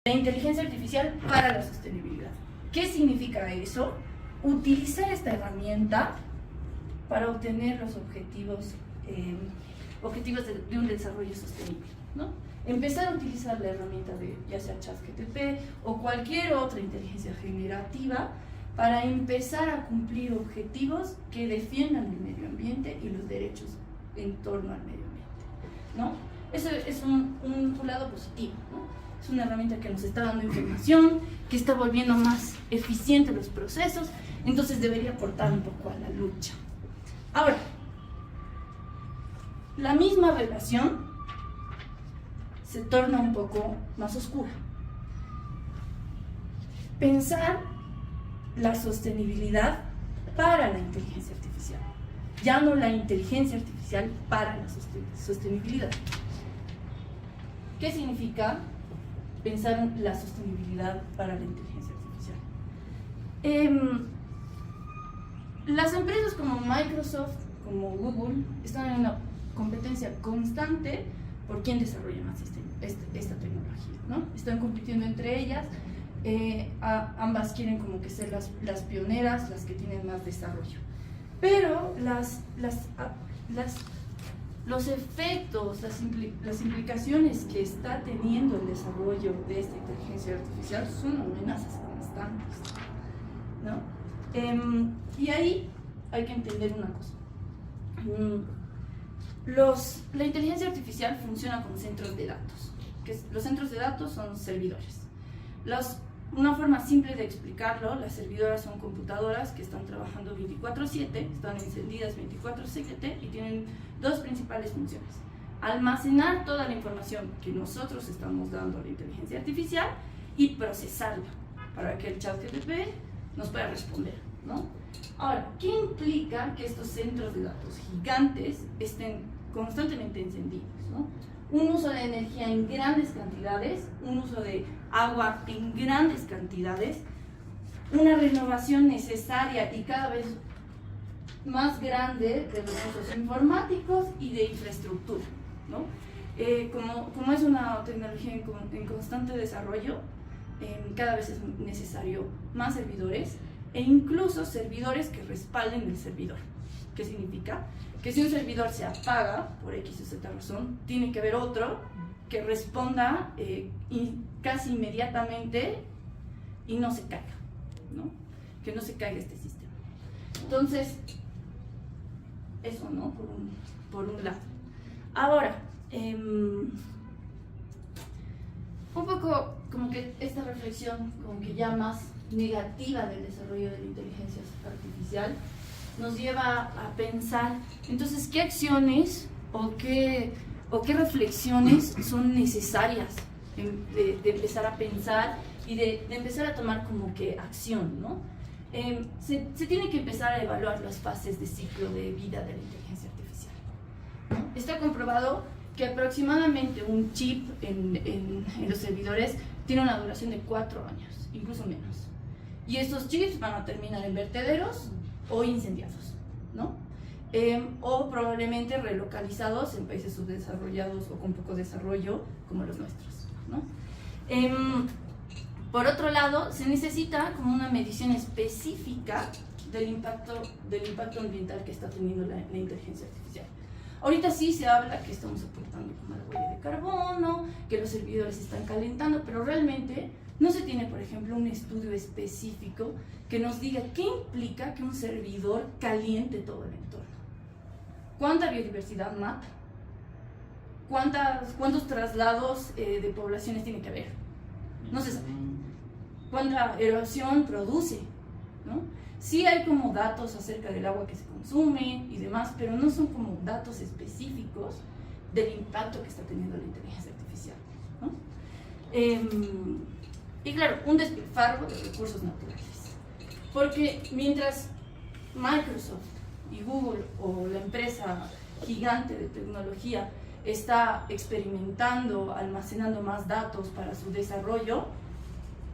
La inteligencia artificial para la sostenibilidad. ¿Qué significa eso? Utilizar esta herramienta para obtener los objetivos de un desarrollo sostenible, ¿no? Empezar a utilizar la herramienta de ya sea ChatGPT o cualquier otra inteligencia generativa para empezar a cumplir objetivos que defiendan el medio ambiente y los derechos en torno al medio ambiente, ¿no? Eso es un lado positivo, ¿no? Es una herramienta que nos está dando información, que está volviendo más eficientes los procesos, entonces debería aportar un poco a la lucha. Ahora, la misma relación se torna un poco más oscura. Pensar la sostenibilidad para la inteligencia artificial, ya no la inteligencia artificial para la sostenibilidad. ¿Qué significa pensar la sostenibilidad para la inteligencia artificial? Las empresas como Microsoft, como Google, están en una competencia constante por quién desarrolla más esta tecnología, ¿no? Están compitiendo entre ellas, ambas quieren como que ser las pioneras, las que tienen más desarrollo. Pero los efectos, las implicaciones que está teniendo el desarrollo de esta inteligencia artificial son amenazas constantes, ¿no? Y ahí hay que entender una cosa. La inteligencia artificial funciona con centros de datos. Los centros de datos son servidores. Una forma simple de explicarlo, las servidoras son computadoras que están trabajando 24/7, están encendidas 24/7 y tienen dos principales funciones: almacenar toda la información que nosotros estamos dando a la inteligencia artificial y procesarla para que el ChatGPT nos pueda responder, ¿no? Ahora, ¿qué implica que estos centros de datos gigantes estén constantemente encendidos, ¿no? Un uso de energía en grandes cantidades, un uso de agua en grandes cantidades, una renovación necesaria y cada vez más grande de recursos informáticos y de infraestructura, ¿no? Como es una tecnología en constante desarrollo, cada vez es necesario más servidores e incluso servidores que respalden el servidor. ¿Qué significa? Que si un servidor se apaga por X o Z razón, tiene que haber otro que responda casi inmediatamente y no se caiga, ¿no? Que no se caiga este sistema. Entonces, eso, ¿no? Por un lado. Ahora, un poco como que esta reflexión como que ya más negativa del desarrollo de la inteligencia artificial nos lleva a pensar, entonces, ¿qué acciones o qué reflexiones son necesarias de empezar a pensar y de empezar a tomar como que acción, ¿no? Se tiene que empezar a evaluar las fases de ciclo de vida de la inteligencia artificial, ¿no? Está comprobado que aproximadamente un chip en los servidores tiene una duración de 4 años, incluso menos. Y estos chips van a terminar en vertederos o incendiados, ¿no? O probablemente relocalizados en países subdesarrollados o con poco desarrollo como los nuestros, ¿no? Por otro lado, se necesita como una medición específica del impacto ambiental que está teniendo la inteligencia artificial. Ahorita sí se habla que estamos aportando como la huella de carbono, que los servidores se están calentando, pero realmente no se tiene, por ejemplo, un estudio específico que nos diga qué implica que un servidor caliente todo el entorno. ¿Cuánta biodiversidad mata? ¿Cuántos traslados de poblaciones tiene que haber? No se sabe. ¿Cuánta erosión produce? ¿No? Sí hay como datos acerca del agua que se consume y demás, pero no son como datos específicos del impacto que está teniendo la inteligencia artificial, ¿no? Y claro, un despilfarro de recursos naturales. Porque mientras Microsoft y Google o la empresa gigante de tecnología está experimentando, almacenando más datos para su desarrollo,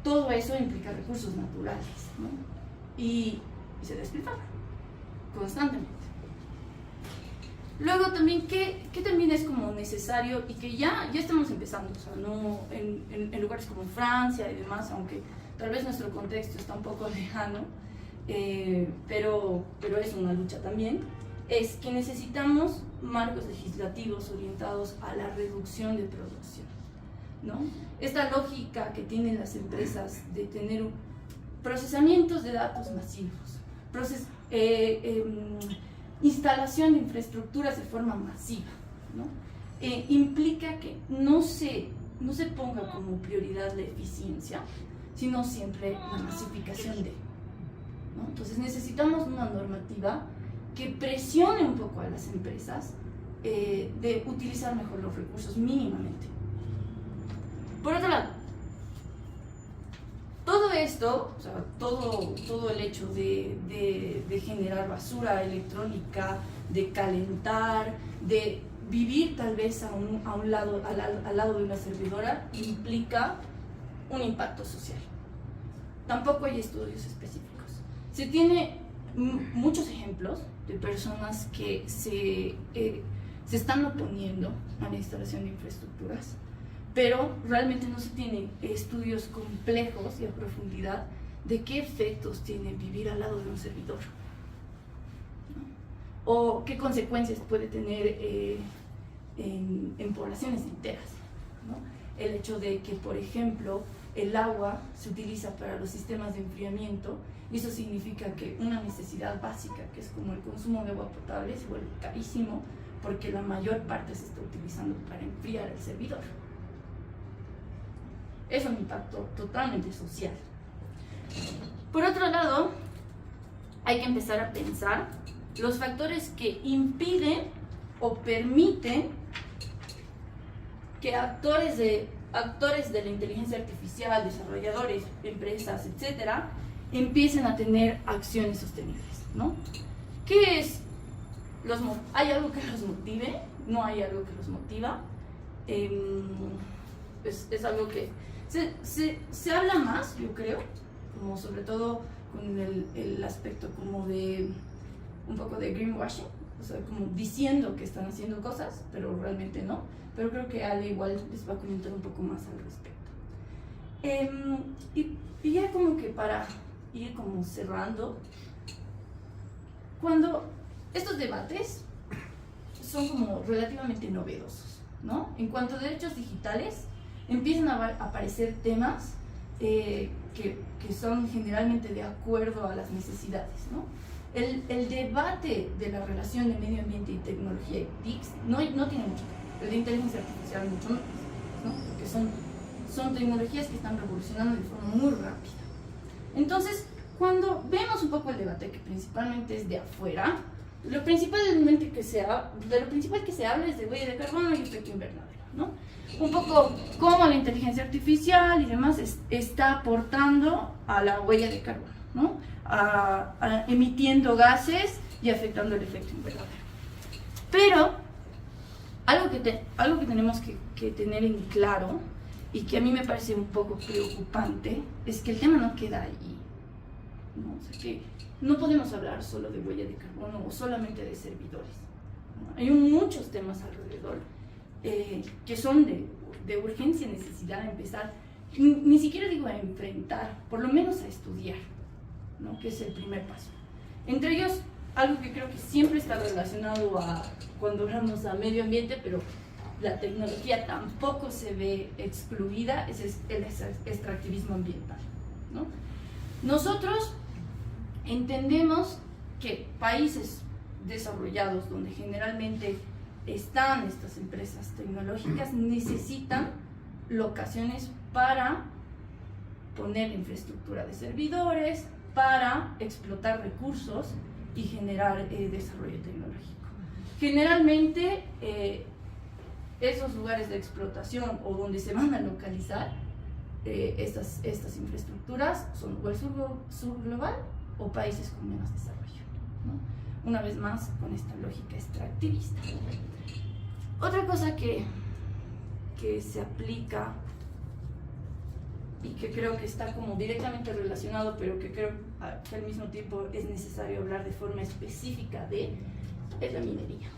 todo eso implica recursos naturales, ¿no? Y se despilfarra constantemente. Luego también, ¿qué también es como necesario y que ya estamos empezando? O sea, no en lugares como Francia y demás, aunque tal vez nuestro contexto está un poco lejano, pero es una lucha también, es que necesitamos marcos legislativos orientados a la reducción de producción, ¿no? Esta lógica que tienen las empresas de tener procesamientos de datos masivos, instalación de infraestructuras de forma masiva, ¿no? Implica que no se ponga como prioridad la eficiencia, sino siempre la masificación de, ¿no? Entonces necesitamos una normativa que presione un poco a las empresas de utilizar mejor los recursos mínimamente. Por otro lado, todo esto, o sea, todo el hecho de generar basura electrónica, de calentar, de vivir tal vez al lado de una servidora, implica un impacto social. Tampoco hay estudios específicos. Se tiene muchos ejemplos de personas que se están oponiendo a la instalación de infraestructuras, pero realmente no se tienen estudios complejos y a profundidad de qué efectos tiene vivir al lado de un servidor, ¿no? O qué consecuencias puede tener en poblaciones enteras, ¿no? El hecho de que, por ejemplo, el agua se utiliza para los sistemas de enfriamiento, y eso significa que una necesidad básica, que es como el consumo de agua potable, se vuelve carísimo porque la mayor parte se está utilizando para enfriar el servidor. Es un impacto totalmente social. Por otro lado, hay que empezar a pensar los factores que impiden o permiten que actores de la inteligencia artificial, desarrolladores, empresas, etcétera, empiecen a tener acciones sostenibles, ¿no? ¿Qué es? ¿Hay algo que los motive? ¿No hay algo que los motiva? Es algo que se habla más, yo creo, como sobre todo con el aspecto como de un poco de greenwashing, o sea, como diciendo que están haciendo cosas, pero realmente no. Pero creo que Ale igual les va a comentar un poco más al respecto. Y ya como que para ir como cerrando, cuando estos debates son como relativamente novedosos, ¿no? En cuanto a derechos digitales, empiezan a aparecer temas que son generalmente de acuerdo a las necesidades, ¿no? El debate de la relación de medio ambiente y tecnología y TICs no tiene mucho tiempo. El de inteligencia artificial mucho menos, ¿no? Porque son tecnologías que están revolucionando de forma muy rápida. Entonces, cuando vemos un poco el debate, que principalmente es de afuera, lo principal que se habla es de huella de carbono y efecto invernadero, ¿no? Un poco cómo la inteligencia artificial y demás está aportando a la huella de carbono, ¿no? Emitiendo gases y afectando el efecto invernadero. Pero algo que tenemos que tener en claro, y que a mí me parece un poco preocupante, es que el tema no queda ahí, ¿no? O sea, que no podemos hablar solo de huella de carbono o solamente de servidores, ¿no? Hay muchos temas alrededor que son de urgencia y necesidad de empezar, ni siquiera digo a enfrentar, por lo menos a estudiar, ¿no? Que es el primer paso. Entre ellos, algo que creo que siempre está relacionado a cuando hablamos a medio ambiente, pero la tecnología tampoco se ve excluida, es el extractivismo ambiental, ¿no? Nosotros entendemos que países desarrollados, donde generalmente están estas empresas tecnológicas, necesitan locaciones para poner infraestructura de servidores, para explotar recursos y generar desarrollo tecnológico. Generalmente, esos lugares de explotación o donde se van a localizar estas infraestructuras son o el sur global o países con menos desarrollo, ¿no? Una vez más, con esta lógica extractivista. Otra cosa que se aplica y que creo que está como directamente relacionado, pero que creo que al mismo tiempo es necesario hablar de forma específica es la minería,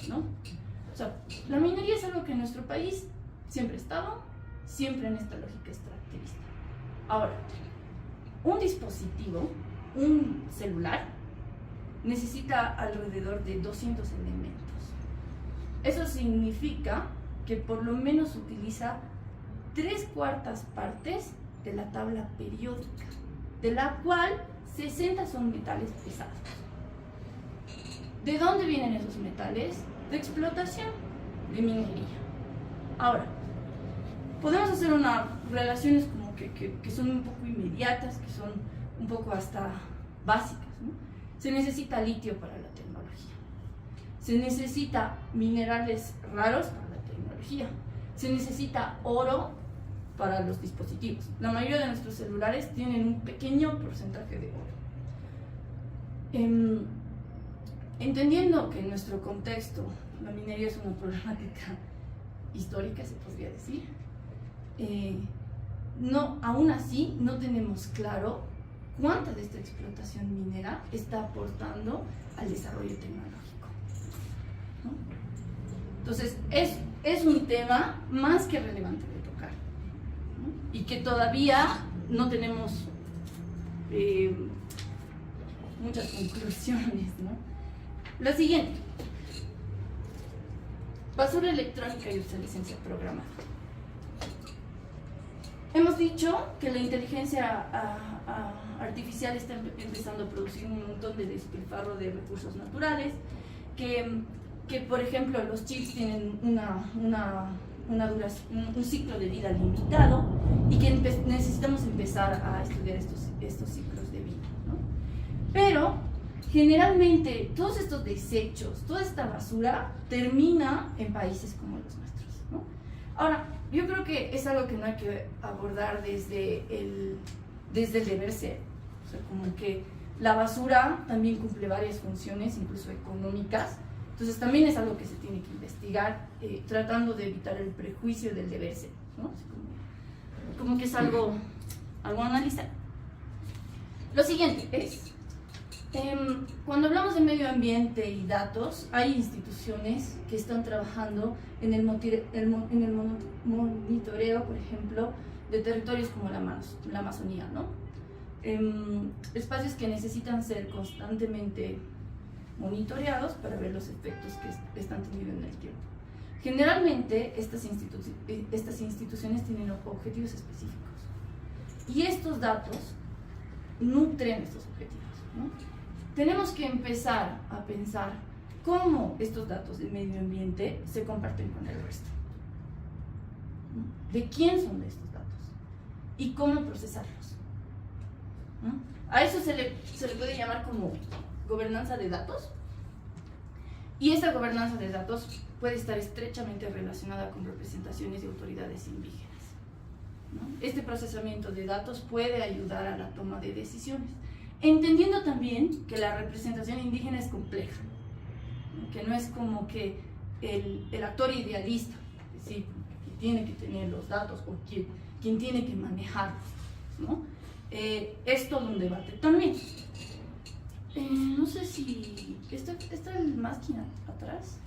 ¿no? O sea, la minería es algo que en nuestro país siempre ha estado, siempre en esta lógica extractivista. Ahora, un dispositivo, un celular, necesita alrededor de 200 elementos. Eso significa que por lo menos utiliza 3/4 partes de la tabla periódica, de la cual 60 son metales pesados. ¿De dónde vienen esos metales? De explotación, de minería. Ahora, podemos hacer unas relaciones como que son un poco inmediatas, que son un poco hasta básicas, ¿no? Se necesita litio para la tecnología. Se necesita minerales raros para la tecnología. Se necesita oro para los dispositivos. La mayoría de nuestros celulares tienen un pequeño porcentaje de oro. Entendiendo que en nuestro contexto la minería es una problemática histórica, se podría decir, aún así no tenemos claro cuánta de esta explotación minera está aportando al desarrollo tecnológico, ¿no? Entonces, es un tema más que relevante de tocar, ¿no? Y que todavía no tenemos muchas conclusiones, ¿no? Lo siguiente: basura electrónica y obsolescencia programada. Hemos dicho que la inteligencia artificial está empezando a producir un montón de despilfarro de recursos naturales, que por ejemplo los chips tienen un ciclo de vida limitado y que necesitamos empezar a estudiar estos ciclos de vida, ¿no? Pero generalmente todos estos desechos, toda esta basura termina en países como los nuestros, ¿no? Ahora, yo creo que es algo que no hay que abordar desde el deber ser. O sea, como que la basura también cumple varias funciones, incluso económicas. Entonces también es algo que se tiene que investigar, tratando de evitar el prejuicio del deber ser, ¿no? Como que es algo a analizar. Lo siguiente es, cuando hablamos de medio ambiente y datos, hay instituciones que están trabajando en el monitoreo, por ejemplo, de territorios como la Amazonía, ¿no? Espacios que necesitan ser constantemente monitoreados para ver los efectos que están teniendo en el tiempo. Generalmente estas instituciones tienen objetivos específicos y estos datos nutren estos objetivos, ¿no? Tenemos que empezar a pensar cómo estos datos de medio ambiente se comparten con el resto, ¿no? ¿De quién son estos datos? Y cómo procesarlos, ¿no? A eso se le puede llamar como gobernanza de datos, y esta gobernanza de datos puede estar estrechamente relacionada con representaciones de autoridades indígenas, ¿no? Este procesamiento de datos puede ayudar a la toma de decisiones, entendiendo también que la representación indígena es compleja, ¿no? Que no es como que el actor idealista, es decir, que tiene que tener los datos o quien tiene que manejarlos, ¿no? Es todo un debate también. No sé si... ¿Está el masking atrás?